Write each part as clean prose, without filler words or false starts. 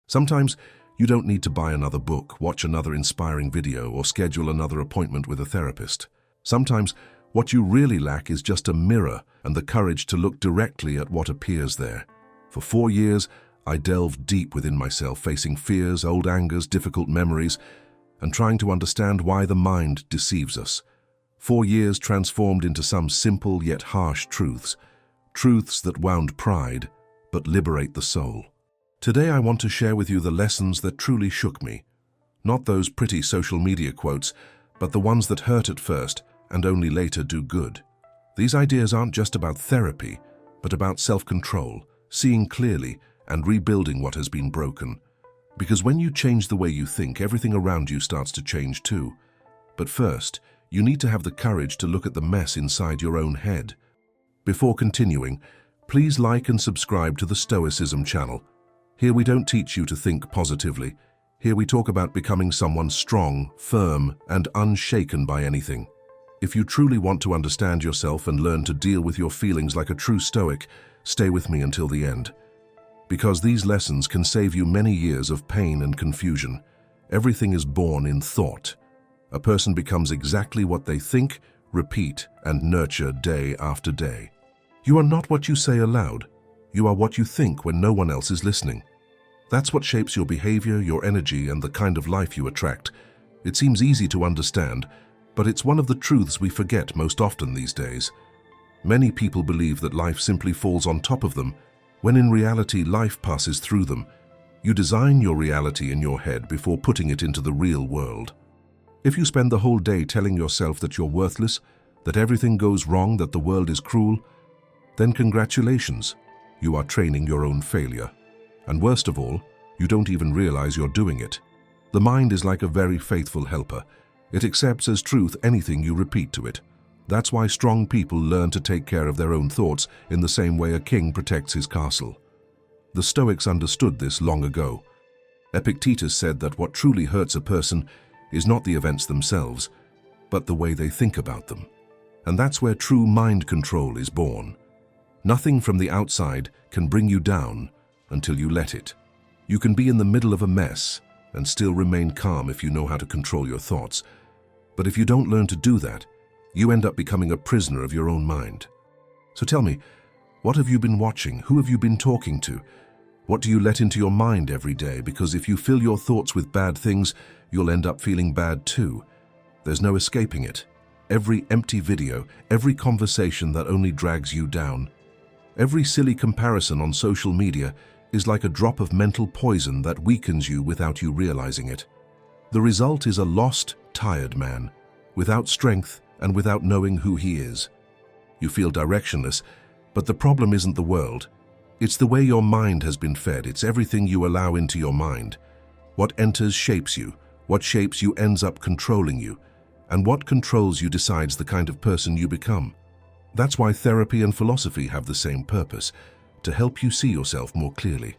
Sometimes you don't need to buy another book, watch another inspiring video, or schedule another appointment with a therapist. Sometimes what you really lack is just a mirror and the courage to look directly at what appears there. For 4 years, I delved deep within myself, facing fears, old angers, difficult memories, and trying to understand why the mind deceives us. 4 years transformed into some simple yet harsh truths that wound pride but liberate the soul. Today I want to share with you the lessons that truly shook me. Not those pretty social media quotes, but the ones that hurt at first and only later do good. These ideas aren't just about therapy, but about self-control, seeing clearly, and rebuilding what has been broken. Because when you change the way you think, everything around you starts to change too. But first, you need to have the courage to look at the mess inside your own head. Before continuing, please like and subscribe to the Stoicism channel. Here we don't teach you to think positively. Here we talk about becoming someone strong, firm, and unshaken by anything. If you truly want to understand yourself and learn to deal with your feelings like a true Stoic, stay with me until the end. Because these lessons can save you many years of pain and confusion. Everything is born in thought. A person becomes exactly what they think, repeat, and nurture day after day. You are not what you say aloud. You are what you think when no one else is listening. That's what shapes your behavior, your energy, and the kind of life you attract. It seems easy to understand, but it's one of the truths we forget most often these days. Many people believe that life simply falls on top of them, when in reality life passes through them. You design your reality in your head before putting it into the real world. If you spend the whole day telling yourself that you're worthless, that everything goes wrong, that the world is cruel, then congratulations, you are training your own failure. And worst of all, you don't even realize you're doing it. The mind is like a very faithful helper. It accepts as truth anything you repeat to it. That's why strong people learn to take care of their own thoughts in the same way a king protects his castle. The Stoics understood this long ago. Epictetus said that what truly hurts a person is not the events themselves, but the way they think about them. And that's where true mind control is born. Nothing from the outside can bring you down until you let it. You can be in the middle of a mess and still remain calm if you know how to control your thoughts. But if you don't learn to do that, you end up becoming a prisoner of your own mind. So tell me, what have you been watching? Who have you been talking to? What do you let into your mind every day? Because if you fill your thoughts with bad things, you'll end up feeling bad too. There's no escaping it. Every empty video, every conversation that only drags you down, every silly comparison on social media is like a drop of mental poison that weakens you without you realizing it. The result is a lost, tired man, without strength and without knowing who he is. You feel directionless, but the problem isn't the world. It's the way your mind has been fed. It's everything you allow into your mind. What enters shapes you. What shapes you ends up controlling you. And what controls you decides the kind of person you become. That's why therapy and philosophy have the same purpose, to help you see yourself more clearly.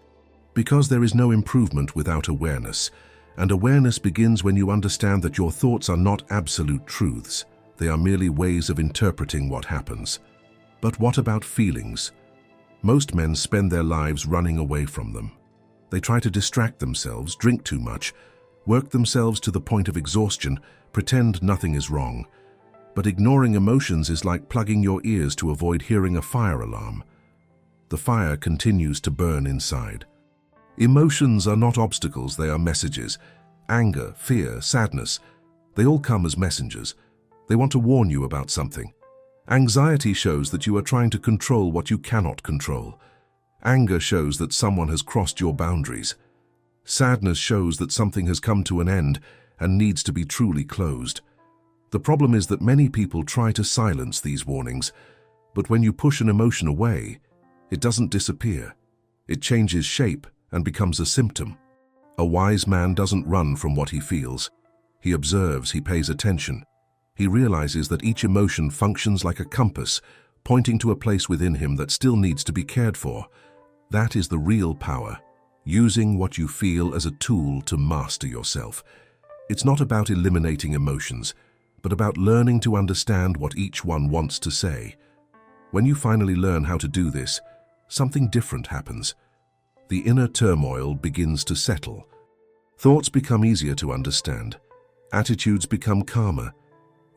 Because there is no improvement without awareness, and awareness begins when you understand that your thoughts are not absolute truths. They are merely ways of interpreting what happens. But what about feelings? Most men spend their lives running away from them. They try to distract themselves, drink too much, work themselves to the point of exhaustion, pretend nothing is wrong. But ignoring emotions is like plugging your ears to avoid hearing a fire alarm. The fire continues to burn inside. Emotions are not obstacles, they are messages. Anger, fear, sadness, they all come as messengers. They want to warn you about something. Anxiety shows that you are trying to control what you cannot control. Anger shows that someone has crossed your boundaries. Sadness shows that something has come to an end and needs to be truly closed. The problem is that many people try to silence these warnings, but when you push an emotion away, it doesn't disappear. It changes shape and becomes a symptom. A wise man doesn't run from what he feels. He observes, he pays attention. He realizes that each emotion functions like a compass, pointing to a place within him that still needs to be cared for. That is the real power, using what you feel as a tool to master yourself. It's not about eliminating emotions, but about learning to understand what each one wants to say. When you finally learn how to do this, something different happens. the inner turmoil begins to settle. Thoughts become easier to understand. Attitudes become calmer.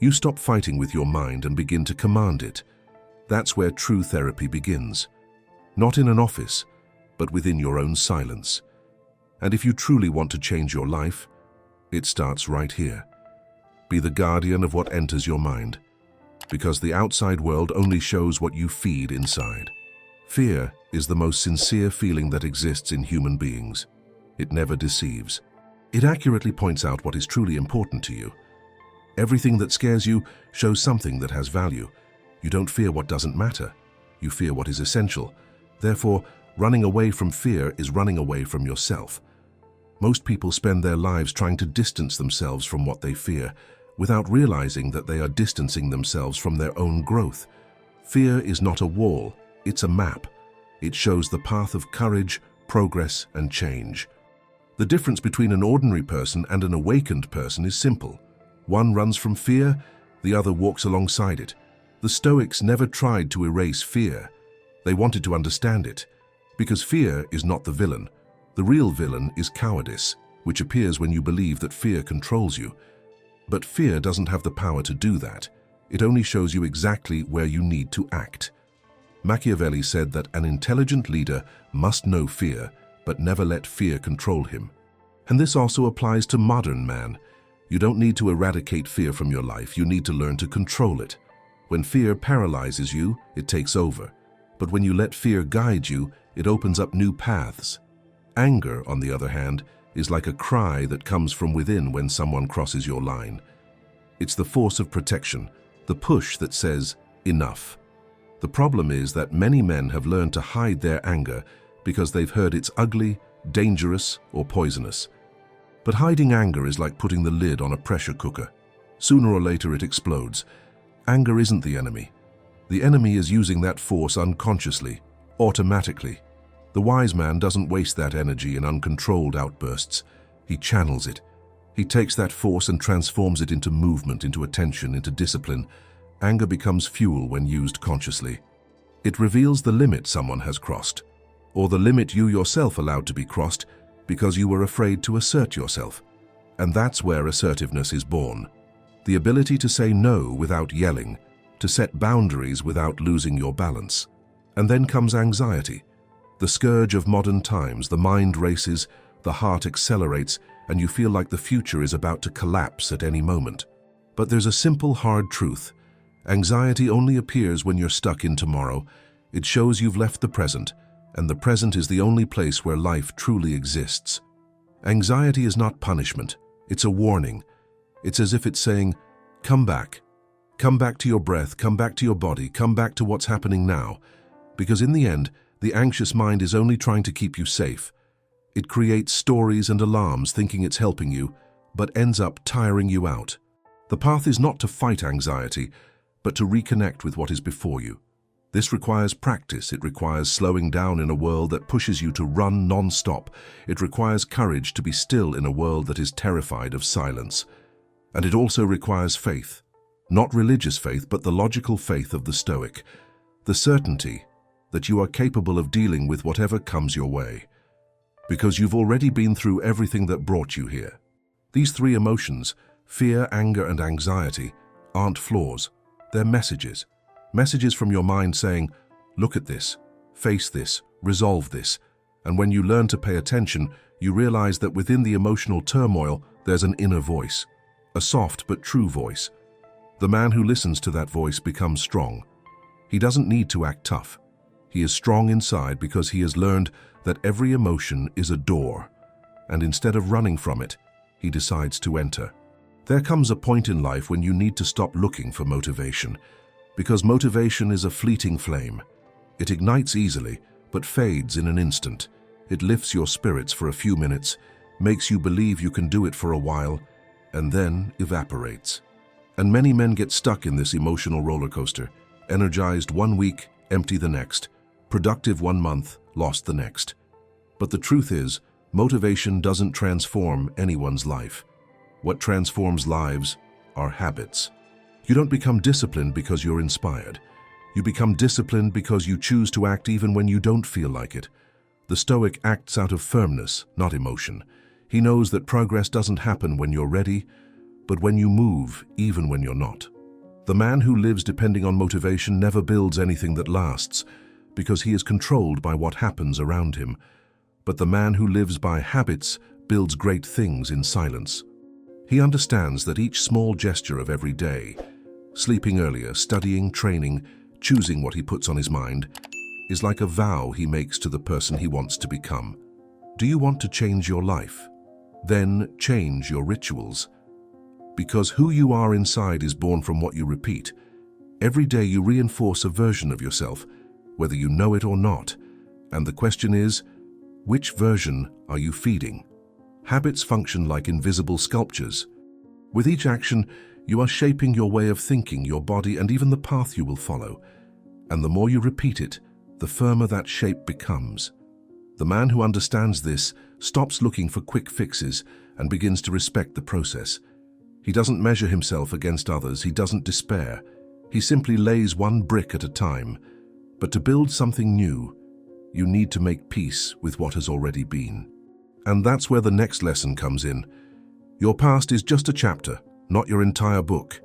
You stop fighting with your mind and begin to command it. That's where true therapy begins. Not in an office, but within your own silence. And if you truly want to change your life, it starts right here. Be the guardian of what enters your mind, because the outside world only shows what you feed inside. Fear is the most sincere feeling that exists in human beings. It never deceives. It accurately points out what is truly important to you. Everything that scares you shows something that has value. You don't fear what doesn't matter. You fear what is essential. Therefore, running away from fear is running away from yourself. Most people spend their lives trying to distance themselves from what they fear, without realizing that they are distancing themselves from their own growth. Fear is not a wall, it's a map. It shows the path of courage, progress, and change. The difference between an ordinary person and an awakened person is simple. One runs from fear, the other walks alongside it. The Stoics never tried to erase fear. They wanted to understand it. Because fear is not the villain. The real villain is cowardice, which appears when you believe that fear controls you. But fear doesn't have the power to do that. It only shows you exactly where you need to act. Machiavelli said that an intelligent leader must know fear, but never let fear control him. And this also applies to modern man. You don't need to eradicate fear from your life, you need to learn to control it. When fear paralyzes you, it takes over. But when you let fear guide you, it opens up new paths. Anger, on the other hand, is like a cry that comes from within when someone crosses your line. It's the force of protection, the push that says, enough. The problem is that many men have learned to hide their anger because they've heard it's ugly, dangerous, or poisonous. But hiding anger is like putting the lid on a pressure cooker. Sooner or later it explodes. Anger isn't the enemy. The enemy is using that force unconsciously, automatically. The wise man doesn't waste that energy in uncontrolled outbursts. He channels it. He takes that force and transforms it into movement, into attention, into discipline. Anger becomes fuel when used consciously. It reveals the limit someone has crossed, or the limit you yourself allowed to be crossed because you were afraid to assert yourself. And that's where assertiveness is born. The ability to say no without yelling, to set boundaries without losing your balance. And then comes anxiety. The scourge of modern times. The mind races, the heart accelerates, and you feel like the future is about to collapse at any moment. But there's a simple, hard truth. Anxiety only appears when you're stuck in tomorrow. It shows you've left the present, and the present is the only place where life truly exists. Anxiety is not punishment. It's a warning. It's as if it's saying, come back. Come back to your breath, come back to your body, come back to what's happening now. Because in the end, the anxious mind is only trying to keep you safe. It creates stories and alarms thinking it's helping you, but ends up tiring you out. The path is not to fight anxiety, but to reconnect with what is before you. This requires practice. It requires slowing down in a world that pushes you to run non-stop. It requires courage to be still in a world that is terrified of silence. And it also requires faith. Not religious faith, but the logical faith of the Stoic. The certainty that you are capable of dealing with whatever comes your way. Because you've already been through everything that brought you here. These three emotions, fear, anger, and anxiety, aren't flaws. They're messages. Messages from your mind saying, look at this, face this, resolve this. And when you learn to pay attention, you realize that within the emotional turmoil, there's an inner voice. A soft but true voice. The man who listens to that voice becomes strong. He doesn't need to act tough. He is strong inside because he has learned that every emotion is a door, and instead of running from it, he decides to enter. There comes a point in life when you need to stop looking for motivation, because motivation is a fleeting flame. It ignites easily, but fades in an instant. It lifts your spirits for a few minutes, makes you believe you can do it for a while, and then evaporates. And many men get stuck in this emotional roller coaster, energized one week, empty the next, productive one month, lost the next. But the truth is, motivation doesn't transform anyone's life. What transforms lives are habits. You don't become disciplined because you're inspired. You become disciplined because you choose to act even when you don't feel like it. The Stoic acts out of firmness, not emotion. He knows that progress doesn't happen when you're ready, but when you move, even when you're not. The man who lives depending on motivation never builds anything that lasts, because he is controlled by what happens around him. But the man who lives by habits builds great things in silence. He understands that each small gesture of every day, sleeping earlier, studying, training, choosing what he puts on his mind, is like a vow he makes to the person he wants to become. Do you want to change your life? Then change your rituals. Because who you are inside is born from what you repeat. Every day you reinforce a version of yourself, whether you know it or not. And the question is, which version are you feeding? Habits function like invisible sculptures. With each action, you are shaping your way of thinking, your body, and even the path you will follow. And the more you repeat it, the firmer that shape becomes. The man who understands this stops looking for quick fixes and begins to respect the process. He doesn't measure himself against others, he doesn't despair. He simply lays one brick at a time. But to build something new, you need to make peace with what has already been. And that's where the next lesson comes in. Your past is just a chapter, not your entire book.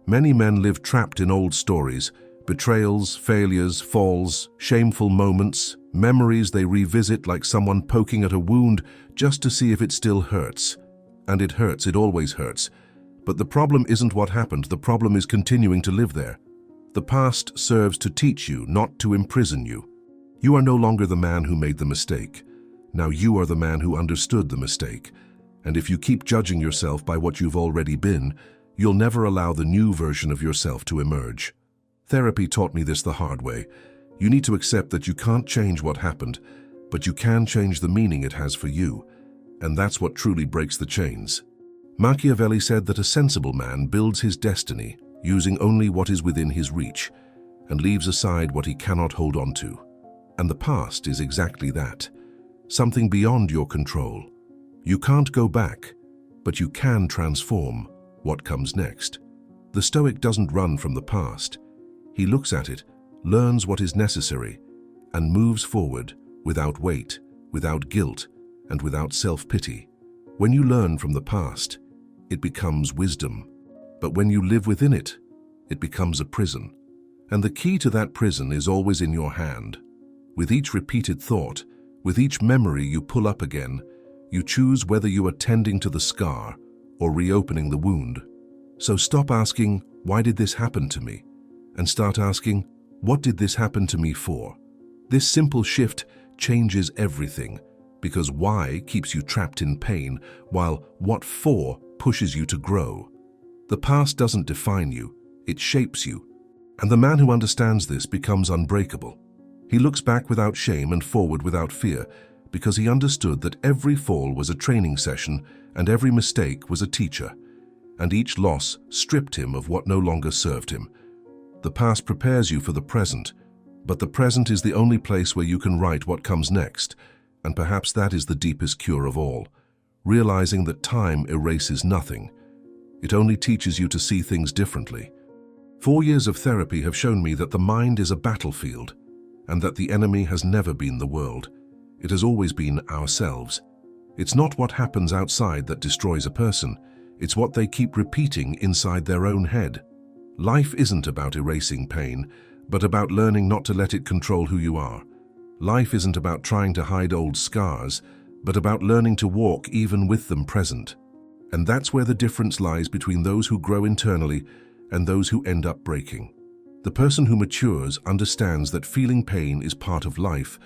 Many men live trapped in old stories, betrayals, failures, falls, shameful moments, memories they revisit like someone poking at a wound just to see if it still hurts. And it hurts, it always hurts. But the problem isn't what happened, the problem is continuing to live there. The past serves to teach you, not to imprison you. You are no longer the man who made the mistake. Now you are the man who understood the mistake. And if you keep judging yourself by what you've already been, you'll never allow the new version of yourself to emerge. Therapy taught me this the hard way. You need to accept that you can't change what happened, but you can change the meaning it has for you. And that's what truly breaks the chains. Machiavelli said that a sensible man builds his destiny using only what is within his reach and leaves aside what he cannot hold on to. And the past is exactly that. Something beyond your control. You can't go back, but you can transform what comes next. The Stoic doesn't run from the past. He looks at it, learns what is necessary, and moves forward without weight, without guilt, and without self-pity. When you learn from the past, it becomes wisdom. But when you live within it, it becomes a prison. And the key to that prison is always in your hand. With each repeated thought, with each memory you pull up again, you choose whether you are tending to the scar or reopening the wound. So stop asking, why did this happen to me? And start asking, what did this happen to me for? This simple shift changes everything, because why keeps you trapped in pain, while what for pushes you to grow. The past doesn't define you, it shapes you. And the man who understands this becomes unbreakable. He looks back without shame and forward without fear, because he understood that every fall was a training session and every mistake was a teacher, and each loss stripped him of what no longer served him. The past prepares you for the present, but the present is the only place where you can write what comes next, and perhaps that is the deepest cure of all, realizing that time erases nothing. It only teaches you to see things differently. 4 years of therapy have shown me that the mind is a battlefield, and that the enemy has never been the world. It has always been ourselves. It's not what happens outside that destroys a person, it's what they keep repeating inside their own head. Life isn't about erasing pain, but about learning not to let it control who you are. Life isn't about trying to hide old scars, but about learning to walk even with them present. And that's where the difference lies between those who grow internally and those who end up breaking. The person who matures understands that feeling pain is part of life,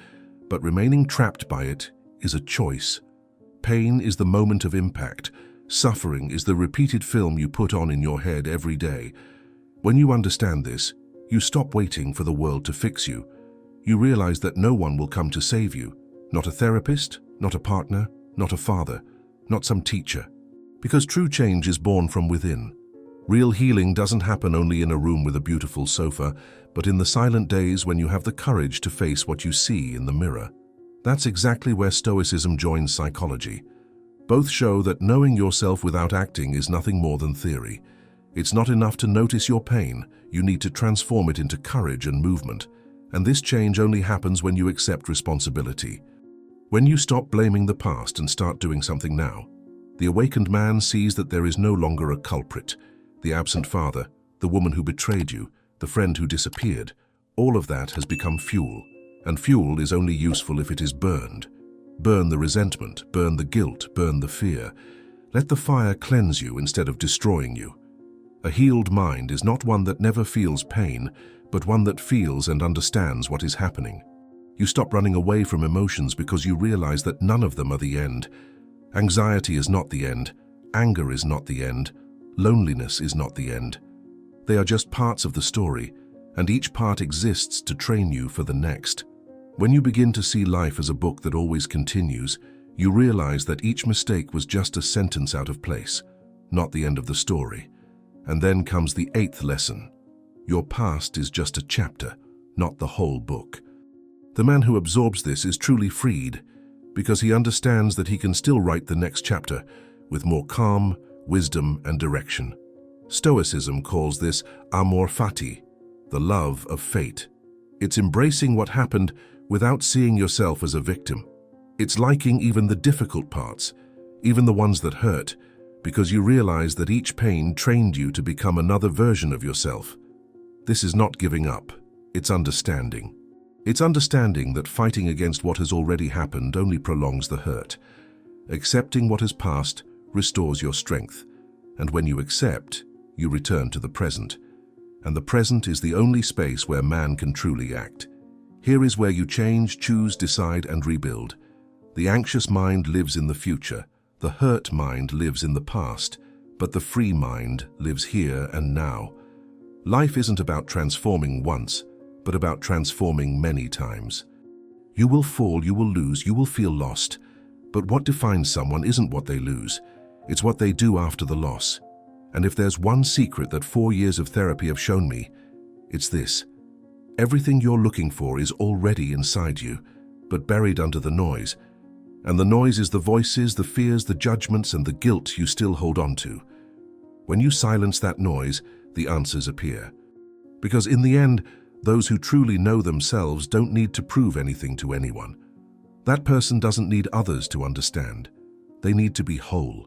but remaining trapped by it is a choice. Pain is the moment of impact. Suffering is the repeated film you put on in your head every day. When you understand this, you stop waiting for the world to fix you. You realize that no one will come to save you. Not a therapist, not a partner, not a father, not some teacher. Because true change is born from within. Real healing doesn't happen only in a room with a beautiful sofa, but in the silent days when you have the courage to face what you see in the mirror. That's exactly where Stoicism joins psychology. Both show that knowing yourself without acting is nothing more than theory. It's not enough to notice your pain, you need to transform it into courage and movement. And this change only happens when you accept responsibility. When you stop blaming the past and start doing something now, the awakened man sees that there is no longer a culprit. The absent father, the woman who betrayed you, the friend who disappeared, all of that has become fuel. And fuel is only useful if it is burned. Burn the resentment, burn the guilt, burn the fear. Let the fire cleanse you instead of destroying you. A healed mind is not one that never feels pain, but one that feels and understands what is happening. You stop running away from emotions because you realize that none of them are the end. Anxiety is not the end. Anger is not the end. Loneliness is not the end. They are just parts of the story, and each part exists to train you for the next. When you begin to see life as a book that always continues, you realize that each mistake was just a sentence out of place, not the end of the story. And then comes the 8th lesson. Your past is just a chapter, not the whole book. The man who absorbs this is truly freed, because he understands that he can still write the next chapter with more calm, wisdom, and direction. Stoicism calls this amor fati, the love of fate. It's embracing what happened without seeing yourself as a victim. It's liking even the difficult parts, even the ones that hurt, because you realize that each pain trained you to become another version of yourself. This is not giving up, it's understanding. It's understanding that fighting against what has already happened only prolongs the hurt. Accepting what has passed restores your strength, and when you accept, you return to the present. And the present is the only space where man can truly act. Here is where you change, choose, decide, and rebuild. The anxious mind lives in the future. The hurt mind lives in the past, but the free mind lives here and now. Life isn't about transforming once, but about transforming many times. You will fall, you will lose, you will feel lost, but what defines someone isn't what they lose, it's what they do after the loss. And if there's one secret that 4 years of therapy have shown me, it's this. Everything you're looking for is already inside you, but buried under the noise. And the noise is the voices, the fears, the judgments, and the guilt you still hold on to. When you silence that noise, the answers appear. Because in the end, those who truly know themselves don't need to prove anything to anyone. That person doesn't need others to understand. They need to be whole.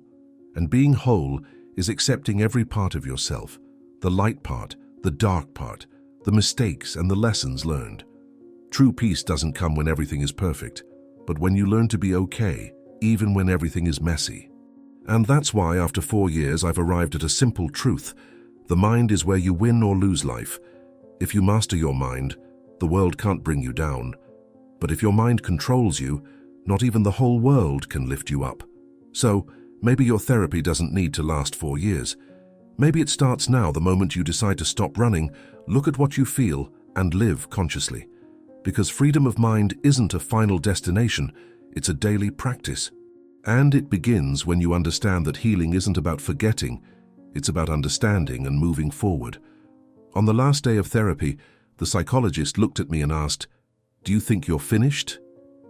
And being whole is accepting every part of yourself, the light part, the dark part, the mistakes and the lessons learned. True peace doesn't come when everything is perfect, but when you learn to be okay, even when everything is messy. And that's why after 4 years I've arrived at a simple truth. The mind is where you win or lose life. If you master your mind, the world can't bring you down. But if your mind controls you, not even the whole world can lift you up. So, maybe your therapy doesn't need to last 4 years. Maybe it starts now, the moment you decide to stop running, look at what you feel, and live consciously. Because freedom of mind isn't a final destination, it's a daily practice. And it begins when you understand that healing isn't about forgetting, it's about understanding and moving forward. On the last day of therapy, the psychologist looked at me and asked, "Do you think you're finished?"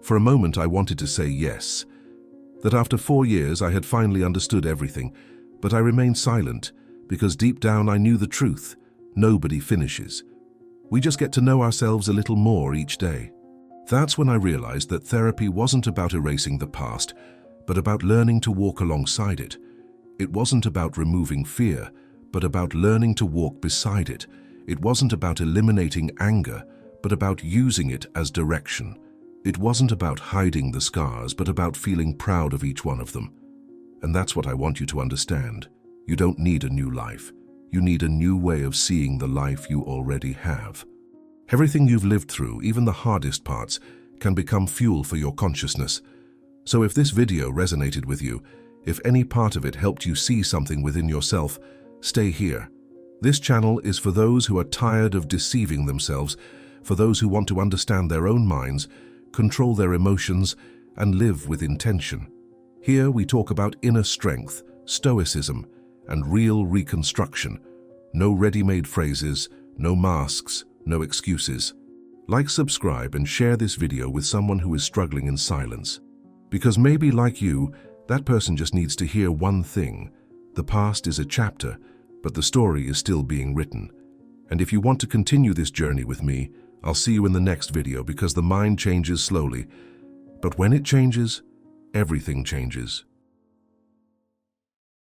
For a moment I wanted to say yes. That after 4 years I had finally understood everything, but I remained silent because deep down I knew the truth. Nobody finishes. We just get to know ourselves a little more each day. That's when I realized that therapy wasn't about erasing the past, but about learning to walk alongside it. It wasn't about removing fear, but about learning to walk beside it. It wasn't about eliminating anger, but about using it as direction. It wasn't about hiding the scars, but about feeling proud of each one of them. And that's what I want you to understand. You don't need a new life. You need a new way of seeing the life you already have. Everything you've lived through, even the hardest parts, can become fuel for your consciousness. So if this video resonated with you, if any part of it helped you see something within yourself, stay here. This channel is for those who are tired of deceiving themselves, for those who want to understand their own minds, control their emotions, and live with intention. Here we talk about inner strength, stoicism, and real reconstruction. No ready-made phrases, no masks, no excuses. Like, subscribe, and share this video with someone who is struggling in silence. Because maybe, like you, that person just needs to hear one thing. The past is a chapter, but the story is still being written. And if you want to continue this journey with me, I'll see you in the next video, because the mind changes slowly, But when it changes, everything changes.